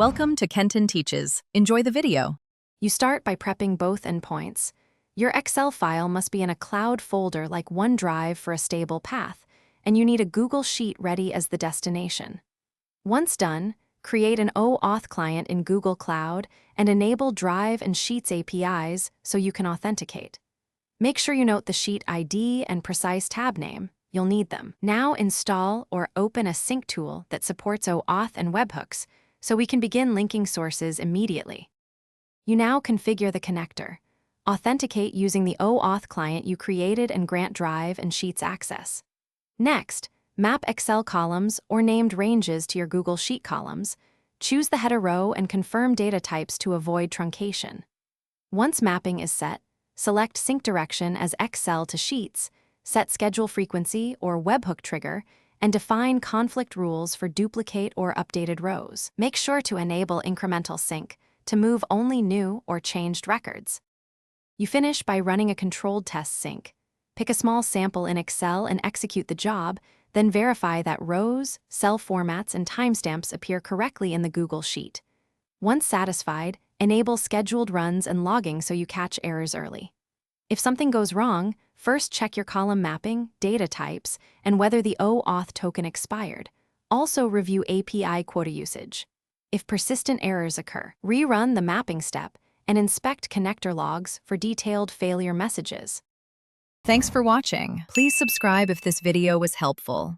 Welcome to Kenton Teaches. Enjoy the video. You start by prepping both endpoints. Your Excel file must be in a cloud folder like OneDrive for a stable path, and you need a Google Sheet ready as the destination. Once done, create an OAuth client in Google Cloud and enable Drive and Sheets APIs so you can authenticate. Make sure you note the Sheet ID and precise tab name. You'll need them. Now install or open a sync tool that supports OAuth and webhooks, so we can begin linking sources immediately. You now configure the connector. Authenticate using the OAuth client you created and grant Drive and Sheets access. Next, map Excel columns or named ranges to your Google Sheet columns. Choose the header row and confirm data types to avoid truncation. Once mapping is set, select Sync Direction as Excel to Sheets, set schedule frequency or webhook trigger, and define conflict rules for duplicate or updated rows. Make sure to enable incremental sync to move only new or changed records. You finish by running a controlled test sync. Pick a small sample in Excel and execute the job, then verify that rows, cell formats, and timestamps appear correctly in the Google Sheet. Once satisfied, enable scheduled runs and logging so you catch errors early. If something goes wrong, first check your column mapping, data types, and whether the OAuth token expired. Also review API quota usage. If persistent errors occur, rerun the mapping step and inspect connector logs for detailed failure messages. Thanks for watching. Please subscribe if this video was helpful.